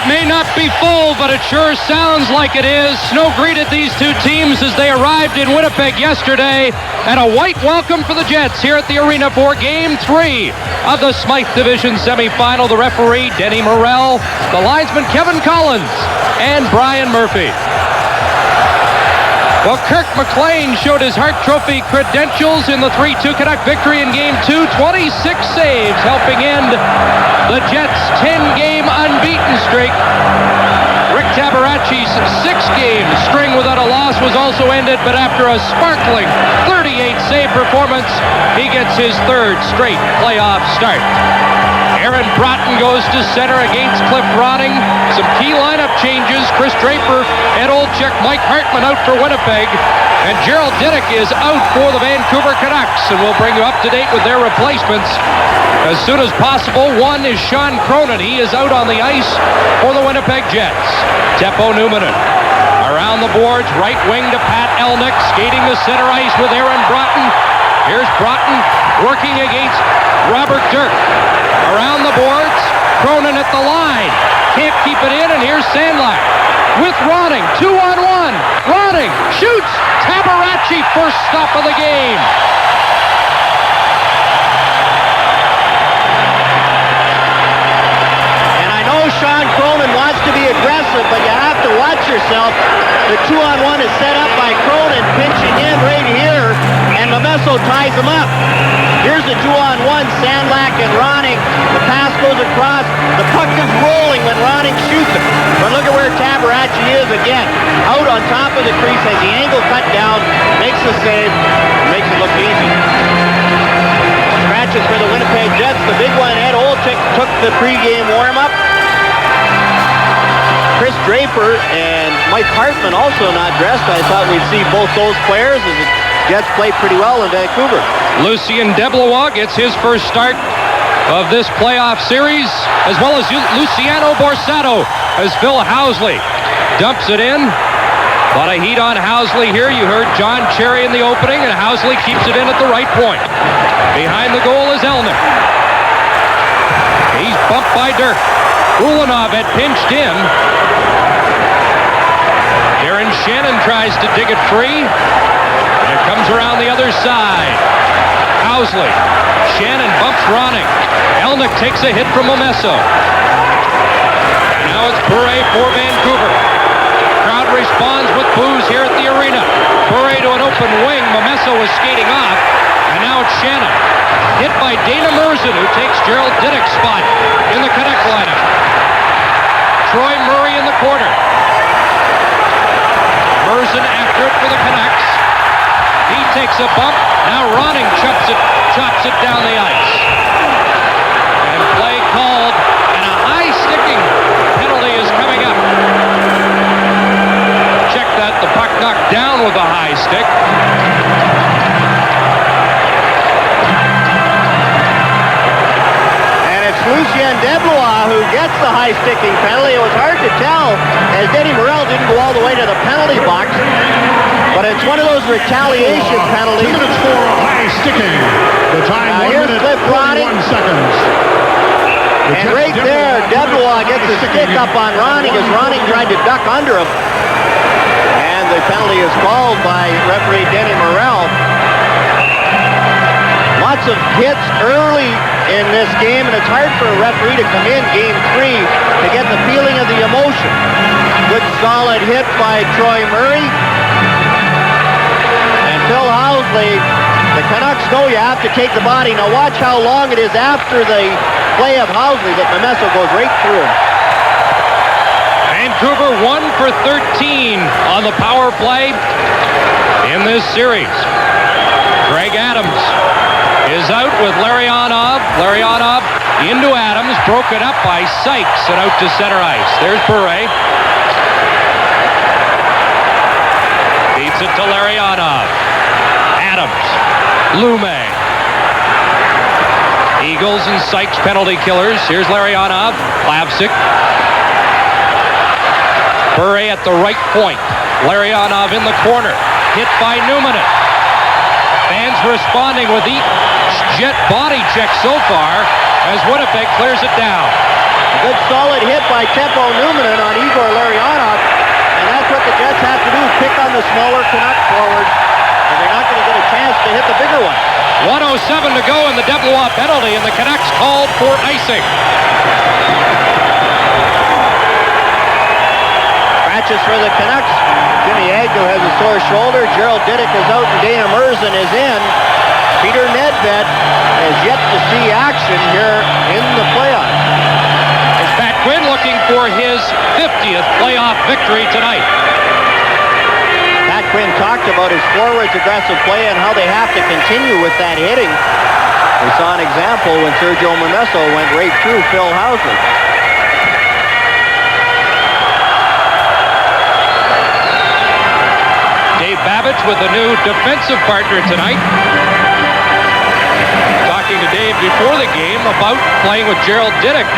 may not be full, but it sure sounds like it is. Snow greeted these two teams as they arrived in Winnipeg yesterday, and a white welcome for the Jets here at the arena for Game 3 of the Smythe Division semifinal. The referee, Denny Morrell, the linesman, Kevin Collins, and Brian Murphy. Well, Kirk McLean showed his Hart Trophy credentials in the 3-2 Canuck victory in Game 2. 26 saves, helping end the Jets' 10-game unbeaten streak. Rick Tabaracci's 6-game string without a loss was also ended, but after a sparkling 38-save performance, he gets his third straight playoff start. Aaron Broughton goes to center against Cliff Ronning. Some key lineup changes. Chris Draper, Ed Olczyk, Mike Hartman out for Winnipeg. And Gerald Diddick is out for the Vancouver Canucks. And we'll bring you up to date with their replacements as soon as possible. One is Sean Cronin. He is out on the ice for the Winnipeg Jets. Teppo Numminen around the boards. Right wing to Pat Elnick. Skating the center ice with Aaron Broughton. Here's Broughton working against Robert Dirk. Around the boards, Cronin at the line. Can't keep it in, and here's Sandlak with Ronning. 2-on-1. Ronning shoots. Tabaracci, first stop of the game. And I know Sean Cronin wants to be aggressive, but you have to watch yourself. The 2-on-1 is set up by Cronin, pinching in right here, and Momesso ties him up. Here's the 2-on-1, Sandlak and Ronning. The pass goes across. The puck is rolling when Ronning shoots it. But look at where Tabaracci is again. Out on top of the crease, has the angle cut down, makes the save, makes it look easy. Scratches for the Winnipeg Jets. The big one, Ed Olczyk, took the pregame warm-up. Chris Draper and Mike Hartman also not dressed. I thought we'd see both those players as the Jets played pretty well in Vancouver. Lucien Deblois gets his first start of this playoff series, as well as Luciano Borsato as Phil Housley dumps it in. A lot of heat on Housley here. You heard John Cherry in the opening, and Housley keeps it in at the right point. Behind the goal is Elnick. He's bumped by Dirk. Ulanov had pinched in. Darren Shannon tries to dig it free. And it comes around the other side. Housley. Shannon bumps Ronning. Elnick takes a hit from Momesso. And now it's Bure for Vancouver. Crowd responds with boos here at the arena. Bure to an open wing. Momesso was skating off. And now it's Shannon. Hit by Dana Merzen, who takes Gerald Diddick's spot in the Canuck lineup. Troy Murray in the corner. Merzen after it for the Canucks. He takes a bump. Now Ronning chops it down the ice. And play called, and a high-sticking penalty is coming up. Check that. The puck knocked down with a high stick. Lucien Deblois who gets the high-sticking penalty. It was hard to tell as Denny Morrell didn't go all the way to the penalty box. But it's one of those retaliation penalties. 2 minutes for high-sticking. The time 1 here's minute, Cliff Ronning. 41 seconds. And right there, Deblois gets a stick up on Ronning as Ronning tried to duck under him. And the penalty is called by referee Denny Morrell. Lots of hits early in this game, and it's hard for a referee to come in Game 3 to get the feeling of the emotion. Good solid hit by Troy Murray. And Phil Housley, the Canucks know you have to take the body. Now watch how long it is after the play of Housley that Momesso goes right through him. Vancouver 1 for 13 on the power play in this series. Greg Adams is out with Larionov. Larionov into Adams, broken up by Sykes and out to center ice. There's Bure. Beats it to Larionov. Adams. Lume. Eagles and Sykes penalty killers. Here's Larionov. Plavsic. Bure at the right point. Larionov in the corner. Hit by Numminen. Fans responding with each Jet body check so far as Winnipeg clears it down. A good solid hit by Teppo Numminen on Igor Larionov. And that's what the Jets have to do, pick on the smaller Canuck forwards. And they're not going to get a chance to hit the bigger one. 1:07 to go in the WHA penalty, and the Canucks called for icing. Scratches for the Canucks. Jimmy Agnew has a sore shoulder. Gerald Diduck is out and Dana Merzen is in. Peter Nedved has yet to see action here in the playoffs. Is Pat Quinn looking for his 50th playoff victory tonight? Pat Quinn talked about his forwards' aggressive play and how they have to continue with that hitting. We saw an example when Sergio Momesso went right through Phil Housley. Dave Babbage with a new defensive partner tonight. Talking to Dave before the game about playing with Gerald Diduck.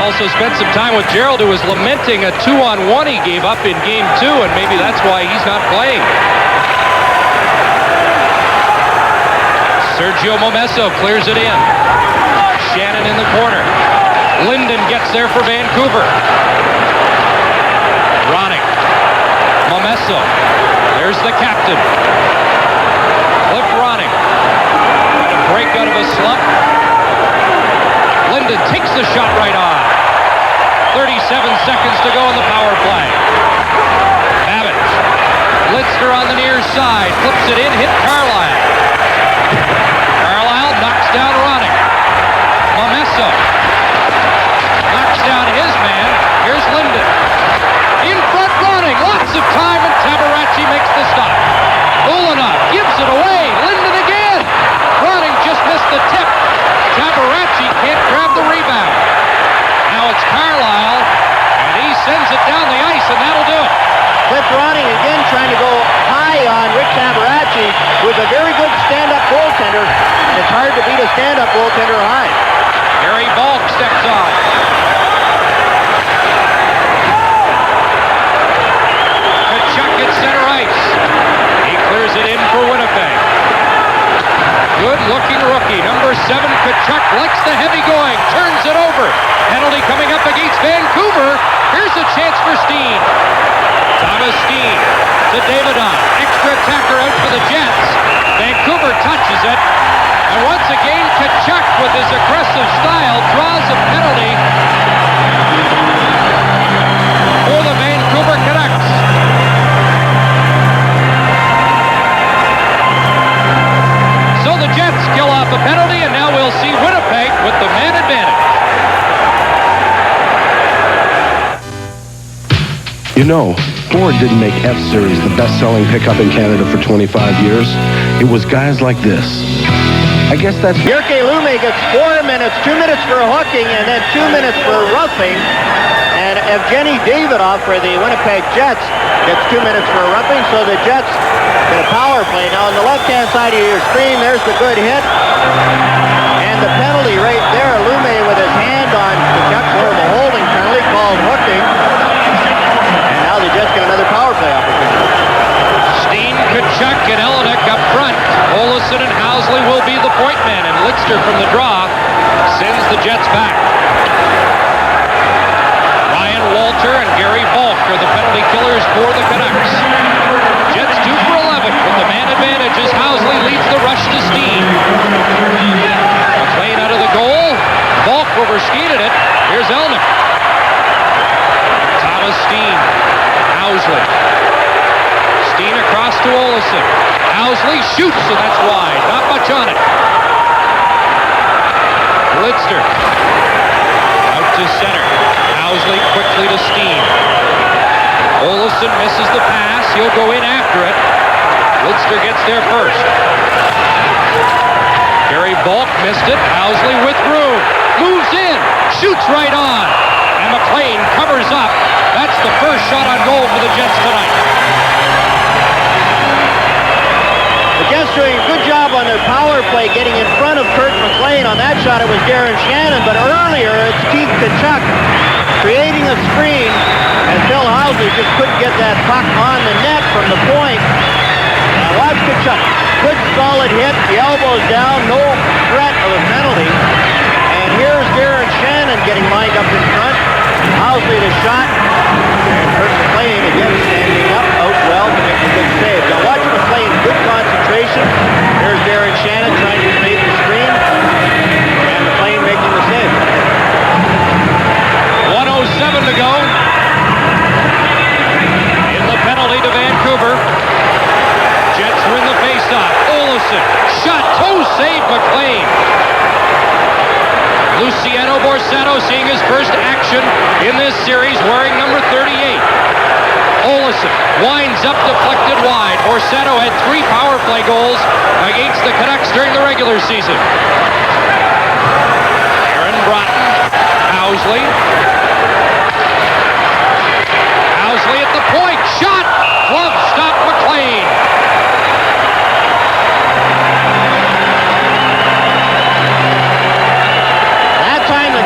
Also spent some time with Gerald, who was lamenting a 2-on-1 he gave up in Game 2, and maybe that's why he's not playing. Sergio Momesso clears it in. Shannon in the corner. Linden gets there for Vancouver. Ronning. Momesso. There's the captain. Cliff Ronning. Trying to break out of a slump. Linden takes the shot right on. 37 seconds to go in the power play. Babbage. Litzner on the near side. Flips it in. Hit Carlyle. Carlyle knocks down Ronning. Momesso. Knocks down his man. Here's Linden. In front Ronning. Lots of time, and Tabaracci makes the stop. Ulanov gives it away. Linden again. Ronning just missed the tip. Tabaracci can't grab the rebound. Now it's Carlyle, and he sends it down the ice, and that'll do it. Cliff Ronning again trying to go high on Rick Tabaracci with a very good stand-up goaltender. It's hard to beat a stand-up goaltender high. Gary Balk steps on. Kachuk at center ice. He clears it in for Winnipeg. Good-looking rookie, number 7, Kachuk likes the heavy going, turns it over. Penalty coming up against Vancouver. Here's a chance for Steen. Thomas Steen to Davidon. Extra attacker out for the Jets. Vancouver touches it. And once again, Kachuk with his aggressive style draws a penalty for the Vancouver Canucks. So the Jets kill off a penalty, and now we'll see Winnipeg with the man advantage. You know, Ford didn't make F-Series the best-selling pickup in Canada for 25 years. It was guys like this. I guess that's... Jyrki Lumme gets 4 minutes, 2 minutes for hooking, and then 2 minutes for roughing. And Evgeny Davidov for the Winnipeg Jets gets 2 minutes for roughing, so the Jets get a power play. Now on the left-hand side of your screen, there's the good hit. And the penalty right there, Lumme with his hand on Kachuk, sort of a holding penalty called hooking. And now the Jets get another power play opportunity. Steen, Kachuk, and Elenick up front. Olesen and Housley will be the point man, and Litzner from the draw sends the Jets back. Ryan Walter and Gary Balk are the penalty killers for the Canucks. Jets 2 for 11 with the man advantage as Housley leads the rush to Steen. McLean out of the goal. Balk overskated it. Here's Elnick. Thomas Steen. Housley. Steen across to Olesen. Housley shoots, so that's wide. Not much on it. Litzner. Out to center. Housley quickly to Steen. Olesen misses the pass. He'll go in after it. Litzner gets there first. Gary Balk missed it. Housley with room. Moves in. Shoots right on. And McLean covers up. That's the first shot on goal for the Jets tonight. The Jets doing a good job on their power play, getting in front of Kurt McLean. On that shot, it was Darren Shannon, but earlier it's Keith Kachuk creating a screen, and Phil Housley just couldn't get that puck on the net from the point. Now watch Kachuk. Good solid hit, the elbows down, no threat of a penalty. And here's Darren Shannon getting lined up in front. Housley the shot. And Kurt McLean again standing up out well to make a good save. Now watch McLean, good concentration. There's Darren Shannon trying to evade the screen. And McLean making the save. 1:07 to go. In the penalty to Vancouver. Jets win the faceoff. Olsen, shot, toe save McLean. Luciano Borsato seeing his first action in this series wearing number 38. Olsen winds up deflected wide. Borsato had 3 power play goals against the Canucks during the regular season. Aaron Broughton, Housley. Housley at the point, shot, glove stop McLean.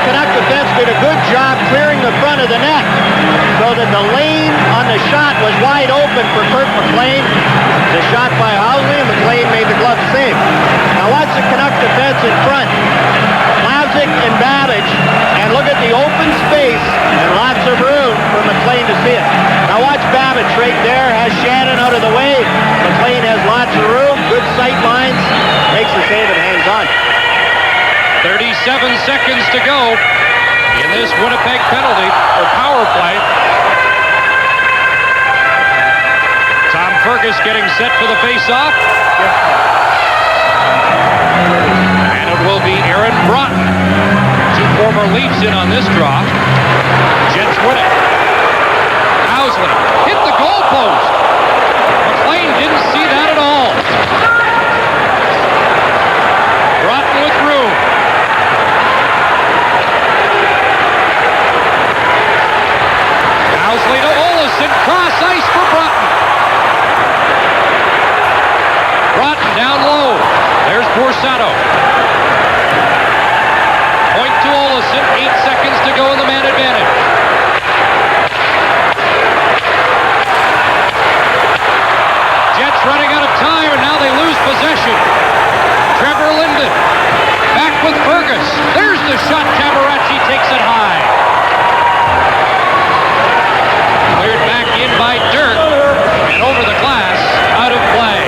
Canuck defense did a good job clearing the front of the net so that the lane on the shot was wide open for Kurt McLean. The shot by Housley, and McLean made the glove save. Now watch the Canuck defense in front. Plavsic and Babbage, and look at the open space and lots of room for McLean to see it. Now watch Babbage right there, has Shannon out of the way. McLean has lots of room, good sight lines, makes the save and hangs on. 37 seconds to go in this Winnipeg penalty or power play. Tom Fergus getting set for the face-off. And it will be Aaron Broughton. 2 former Leafs in on this draw. Jets win it. Housley hit the goalpost. McLean didn't see that at all. Broughton with room. Housley to Olsen, cross ice for Broughton. Broughton down low. There's Borsato. Point to Olsen, 8 seconds to go in the man advantage. Jets running out of time, and now they lose possession. Trevor Linden back with Fergus. There's the shot. Cabaracci takes it high. Cleared back in by Dirk, and over the glass, out of play.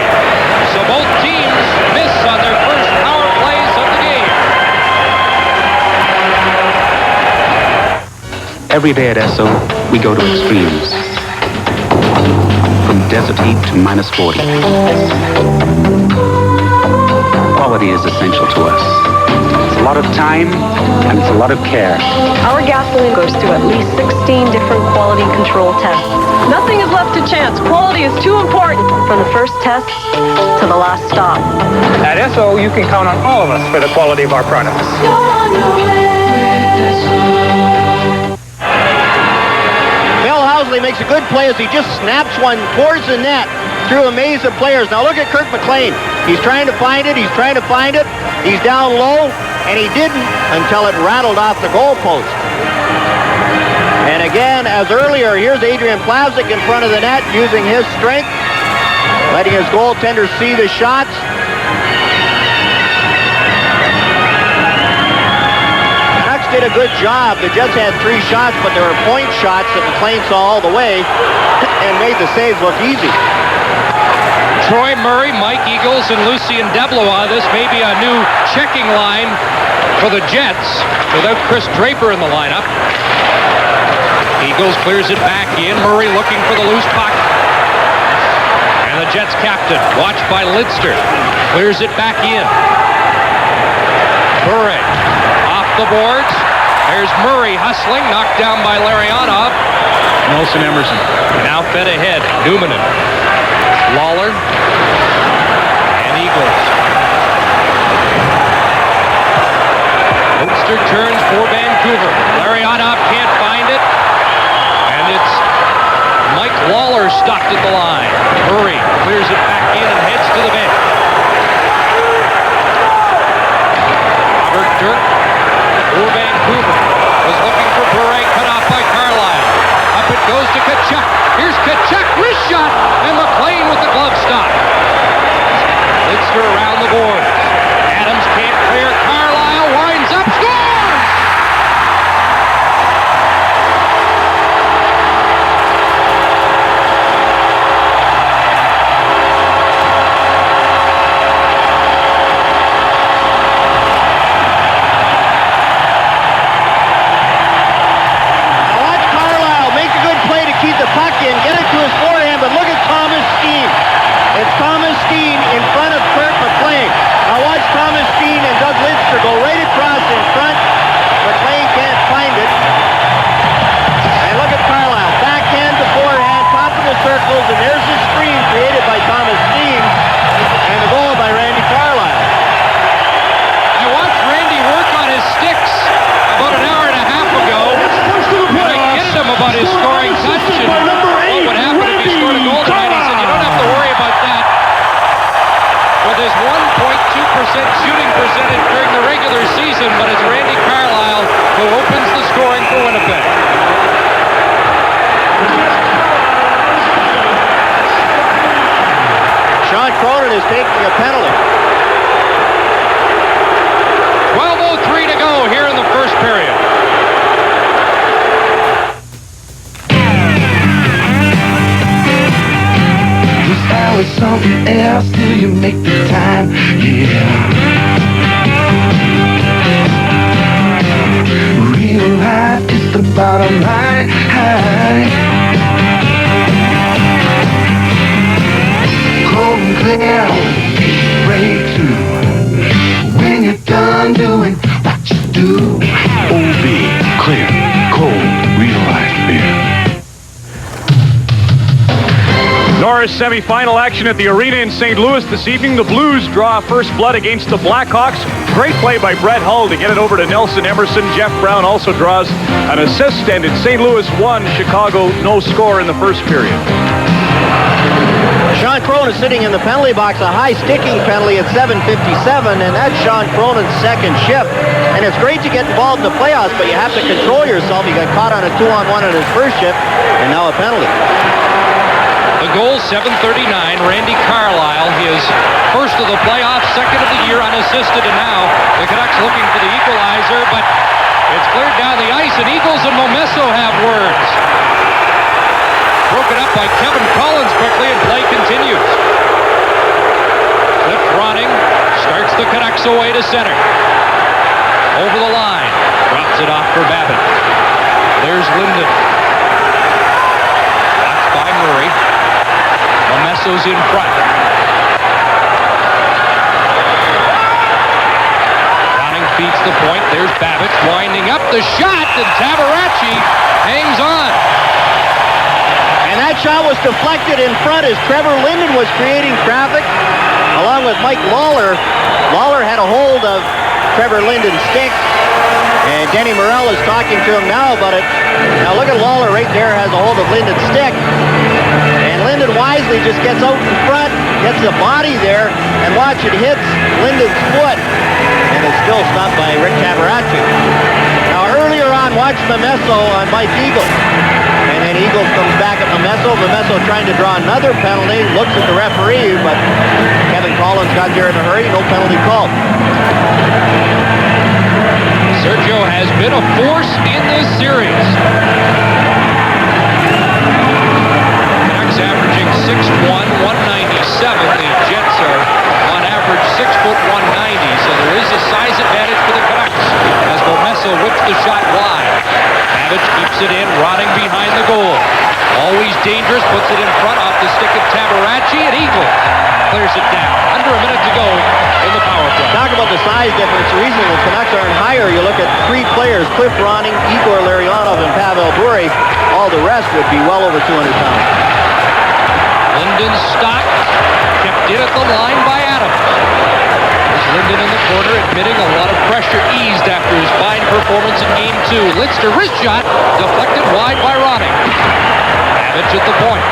So both teams miss on their first power plays of the game. Every day at Esso, we go to extremes. From desert heat to minus 40. Quality is essential to us. It's a lot of time, and it's a lot of care. Our gasoline goes through at least 16 different quality control tests. Nothing is left to chance. Quality is too important. From the first test to the last stop. At Esso, you can count on all of us for the quality of our products. Bill Housley makes a good play as he just snaps one towards the net through a maze of players. Now look at Kurt McLean. He's trying to find it. He's trying to find it. He's down low, and he didn't until it rattled off the goalpost. And again, as earlier, here's Adrian Plavsic in front of the net using his strength, letting his goaltender see the shots. Canucks did a good job. The Jets had 3 shots, but there were point shots that McLean saw all the way and made the saves look easy. Troy Murray, Mike Eagles, and Lucien Deblois. This may be a new checking line for the Jets without Chris Draper in the lineup. Eagles clears it back in. Murray looking for the loose puck. And the Jets captain, watched by Lidster, clears it back in. Bure off the boards. There's Murray hustling, knocked down by Larionov. Nelson Emerson. Now fed ahead. Numanen. Lawler and Eagles. Lidster turns for Vancouver. Larionov can't find it. And it's Mike Lawler stopped at the line. Murray clears it back in and heads to the bench. Robert Dirk for Vancouver was looking for Bure, cut off by Carlyle. Up it goes to Tkachuk. Here's Tkachuk, wrist shot, and McLean with the glove stop. Lidster around the boards. Adams can't clear. Carlyle winds up, scores! season, but it's Randy Carlyle who opens the scoring for Winnipeg. Sean Cronin is taking a penalty. 12:03 to go here in the first period. With something else till you make the time, yeah. Real life is the bottom line. Cold and clear, breakthrough. When you're done doing what you do. OB, clear, cold, real life beer. Norris semifinal action at the arena in St. Louis this evening. The Blues draw first blood against the Blackhawks. Great play by Brett Hull to get it over to Nelson Emerson. Jeff Brown also draws an assist, and it's St. Louis 1, Chicago no score in the first period. Sean Cronin sitting in the penalty box, a high sticking penalty at 7:57, and that's Sean Cronin's second shift. And it's great to get involved in the playoffs, but you have to control yourself. He got caught on a 2-on-1 on his first shift, and now a penalty. The goal, 7:39. Randy Carlyle, his first of the playoffs, second of the year unassisted, and now the Canucks looking for the equalizer, but it's cleared down the ice, and Eagles and Momesso have words. Broken up by Kevin Collins quickly, and play continues. Cliff Ronning starts the Canucks away to center. Over the line, drops it off for Babbitt. There's Linden. That's by Murray. Momesso's in front. Ronning feeds the point. There's Babbitt winding up the shot, and Tabaracci hangs on. And that shot was deflected in front as Trevor Linden was creating traffic along with Mike Lawler. Lawler had a hold of Trevor Linden's stick, and Denny Morrell is talking to him now about it. Now look at Lawler right there, has a hold of Linden's stick. And Linden wisely just gets out in front, gets the body there, and watch, it hits Linden's foot. And it's still stopped by Rick Tabaracci. Now earlier on, watch Momesso on Mike Eagle. And then Eagle comes back at Momesso. Momesso trying to draw another penalty, looks at the referee, but Kevin Collins got there in a hurry, no penalty called. Sergio has been a force in this series. Canucks averaging 6'1", 197. The Jets are on average 6'1", 190. So there is a size advantage for the Canucks as Momesso whips the shot wide. Babbitt keeps it in, Ronning behind the goal. Always dangerous, puts it in front off the stick of Tabaracci, and Eagle clears it down. Under a minute to go in the power play. Talk about the size difference. The reason the Canucks aren't higher, you look at three players, Cliff Ronning, Igor Larionov, and Pavel Bure. All the rest would be well over 200 pounds. Linden stopped, kept in at the line by Adams. There's Linden in the corner, admitting a lot of pressure eased after his fine performance in Game 2. Lidster wrist shot, deflected wide by Ronning. Babbitt at the point.